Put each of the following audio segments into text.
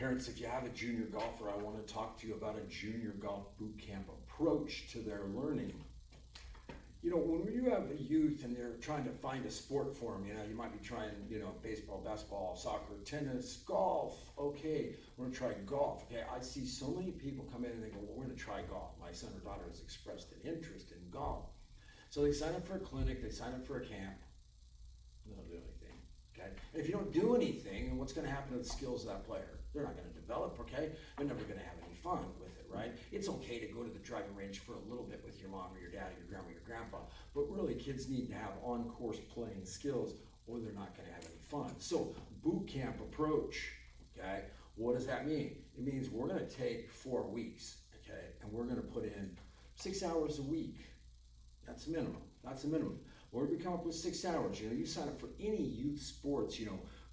Parents, if you have a junior golfer, I want to talk to you about a junior golf boot camp approach to their learning. You know, when you have a youth and they're trying to find a sport for them, you might be trying, baseball, basketball, soccer, tennis, golf. Okay, we're gonna try golf. Okay, I see so many people come in and they go, well, we're gonna try golf. My son or daughter has expressed an interest in golf. So they sign up for a clinic, they sign up for a camp, they don't do anything. Okay, and if you don't do anything, then what's gonna happen to the skills of that player? They're not gonna develop, okay? They're never gonna have any fun with it, right? It's okay to go to the driving range for a little bit with your mom or your dad or your grandma or your grandpa, but really kids need to have on-course playing skills or they're not gonna have any fun. So boot camp approach, okay? What does that mean? It means we're gonna take 4 weeks, okay? And we're gonna put in 6 hours a week. That's the minimum, that's the minimum. Or we come up with 6 hours, you sign up for any youth sports,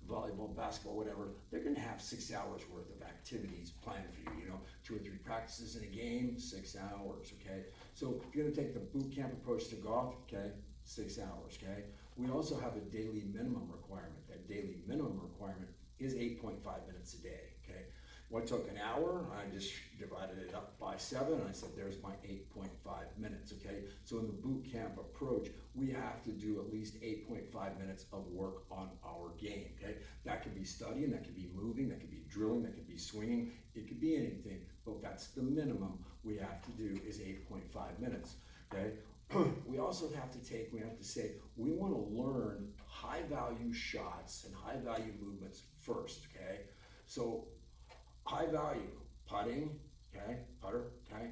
volleyball, basketball, whatever, they're gonna have 6 hours worth of activities planned for you, 2 or 3 practices in a game, 6 hours, okay? So if you're gonna take the boot camp approach to golf, okay, 6 hours, okay? We also have a daily minimum requirement. That daily minimum requirement is 8.5 minutes a day, okay? What took an hour, I just divided it up by 7, and I said, there's my 8.5 minutes, okay? So in the boot camp approach, we have to do at least 8.5 minutes of work on our game, okay? That could be studying, that could be moving, that could be drilling, that could be swinging, it could be anything, but that's the minimum we have to do is 8.5 minutes, okay? We also have to say, we want to learn high value shots and high value movements first, okay? So high value, putting, okay, putter, okay,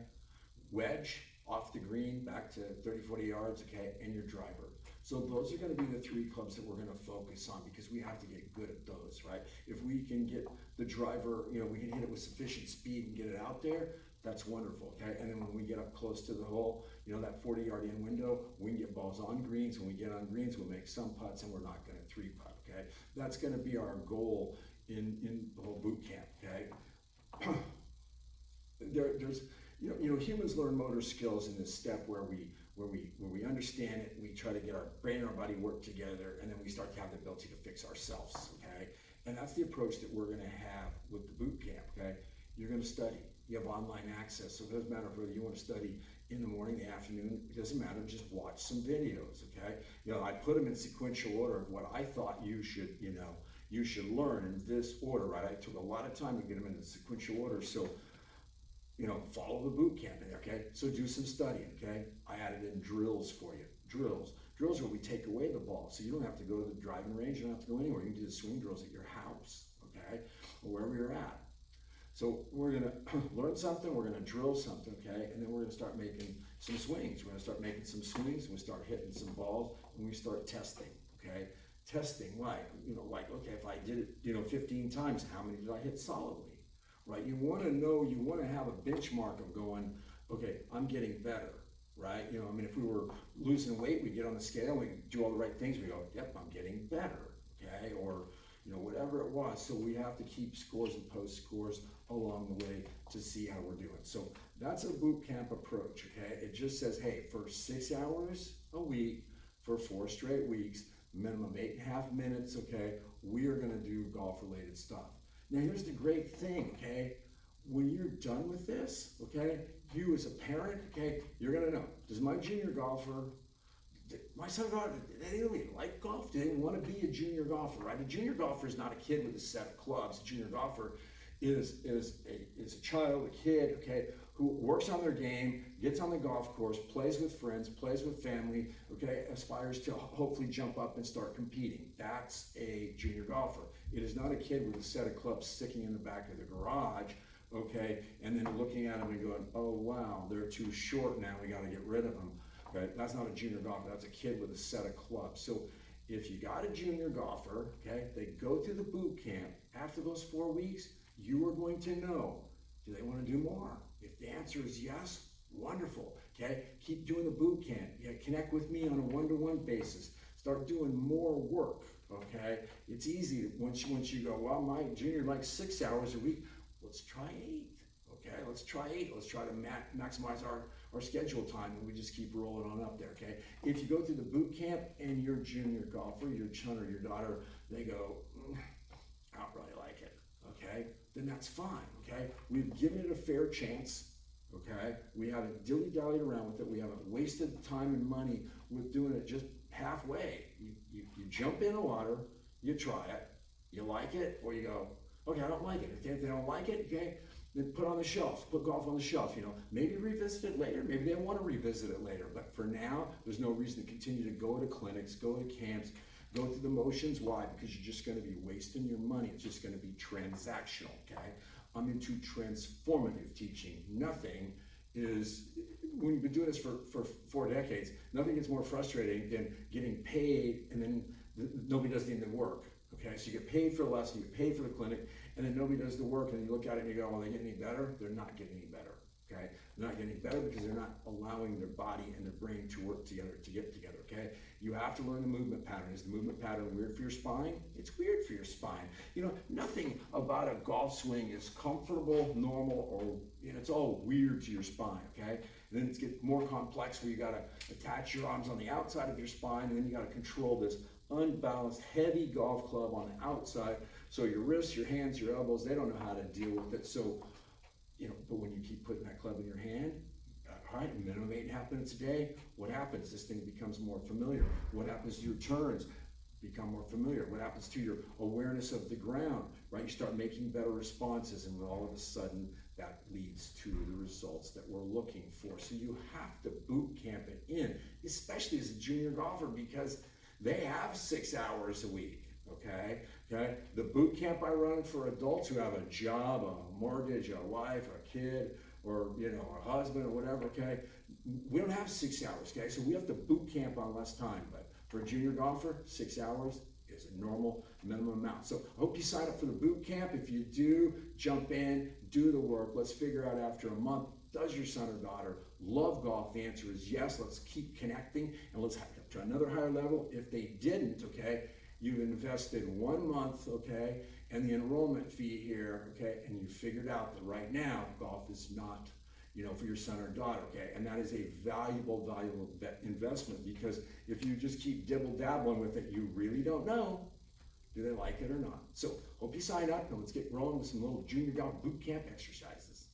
wedge, off the green, back to 30, 40 yards, okay, and your driver. So those are gonna be the 3 clubs that we're gonna focus on because we have to get good at those, right? If we can get the driver, we can hit it with sufficient speed and get it out there, that's wonderful, okay? And then when we get up close to the hole, that 40-yard in window, we can get balls on greens. When we get on greens, we'll make some putts and we're not gonna 3-putt, okay? That's gonna be our goal in the whole boot camp, okay? There's humans learn motor skills in this step where we understand it, we try to get our brain and our body work together, and then we start to have the ability to fix ourselves, okay? And that's the approach that we're gonna have with the boot camp, okay? You're gonna study, you have online access, so it doesn't matter whether you wanna study in the morning, the afternoon, it doesn't matter, just watch some videos, okay? I put them in sequential order of what I thought you should learn in this order, right? I took a lot of time to get them in the sequential order, so follow the boot camp, okay? So do some studying, okay? I added in drills for you. Drills where we take away the ball, so you don't have to go to the driving range, you don't have to go anywhere. You can do the swing drills at your house, okay? Or wherever you're at. So we're gonna learn something, we're gonna drill something, okay? And then we're gonna start making some swings. We're gonna start making some swings, and we start hitting some balls, and we start testing, okay? Testing, okay, if I did it, 15 times, how many did I hit solidly? Right, you want to have a benchmark of going, okay, I'm getting better, right? If we were losing weight, we get on the scale, we do all the right things, we go, yep, I'm getting better, okay? Or, whatever it was. So we have to keep scores and post scores along the way to see how we're doing. So that's a boot camp approach, okay? It just says, hey, for 6 hours a week, for 4 straight weeks, minimum 8.5 minutes, okay? We are gonna do golf-related stuff. Now here's the great thing, okay? When you're done with this, okay, you as a parent, okay, you're gonna know, does my junior golfer, my son or daughter, they don't even like golf? Do they want to be a junior golfer, right? A junior golfer is not a kid with a set of clubs. A junior golfer is a child, a kid, okay, who works on their game, gets on the golf course, plays with friends, plays with family, okay, aspires to hopefully jump up and start competing. That's a junior golfer. It is not a kid with a set of clubs sticking in the back of the garage, okay, and then looking at them and going, oh wow, they're too short now, we gotta get rid of them. Okay, that's not a junior golfer, that's a kid with a set of clubs. So if you got a junior golfer, okay, they go through the boot camp, after those 4 weeks, you are going to know, do they want to do more? If the answer is yes, wonderful, okay? Keep doing the boot camp. Connect with me on a one-to-one basis. Start doing more work, okay? It's easy once you go, well, my junior likes 6 hours a week, let's try 8, okay? Let's try 8. Let's try to maximize our schedule time, and we just keep rolling on up there, okay? If you go through the boot camp and your junior golfer, your son or your daughter, they go, I don't really like it, okay? The then that's fine, okay? We've given it a fair chance, okay? We haven't dilly-dallied around with it. We haven't wasted time and money with doing it just halfway. You jump in the water, you try it, you like it, or you go, okay, I don't like it. Okay, if they don't like it, okay, then put on the shelf, put golf on the shelf, you know. Maybe revisit it later, maybe they want to revisit it later, but for now, there's no reason to continue to go to clinics, go to camps, go through the motions. Why? Because you're just going to be wasting your money. It's just going to be transactional, okay? I'm into transformative teaching. Nothing is, when you've been doing this for 4 decades, nothing gets more frustrating than getting paid and then nobody does any of the work. Okay, so you get paid for the lesson, you get paid for the clinic, and then nobody does the work, and you look at it and you go, well, they get any better? They're not getting any better, okay? They're not getting any better because they're not allowing their body and their brain to work together, to get together, okay? You have to learn the movement pattern. Is the movement pattern weird for your spine? It's weird for your spine. You know, nothing about a golf swing is comfortable, normal, or, you know, it's all weird to your spine, okay? And then it gets more complex where you gotta attach your arms on the outside of your spine, and then you gotta control this unbalanced, heavy golf club on the outside. So your wrists, your hands, your elbows, they don't know how to deal with it. So, you know, but when you keep putting that club in your hand, all right, minimum 8.5 minutes a day, what happens? This thing becomes more familiar. What happens to your turns? Become more familiar. What happens to your awareness of the ground, right? You start making better responses, and all of a sudden that leads to the results that we're looking for. So you have to boot camp it in, especially as a junior golfer, because they have 6 hours a week, okay? The boot camp I run for adults who have a job, a mortgage, a wife, a kid, or, you know, a husband or whatever, okay? We don't have 6 hours, okay? So we have to boot camp on less time. But for a junior golfer, 6 hours is a normal minimum amount. So I hope you sign up for the boot camp. If you do, jump in, do the work. Let's figure out after a month, does your son or daughter love golf? The answer is yes. Let's keep connecting, and let's have to another higher level. If they didn't, okay, you've invested 1 month, okay, and the enrollment fee here, okay, and you figured out that right now golf is not, you know, for your son or daughter, okay, and that is a valuable investment, because if you just keep dibble-dabbling with it, you really don't know, do they like it or not? So hope you sign up, and let's get rolling with some little junior golf boot camp exercises.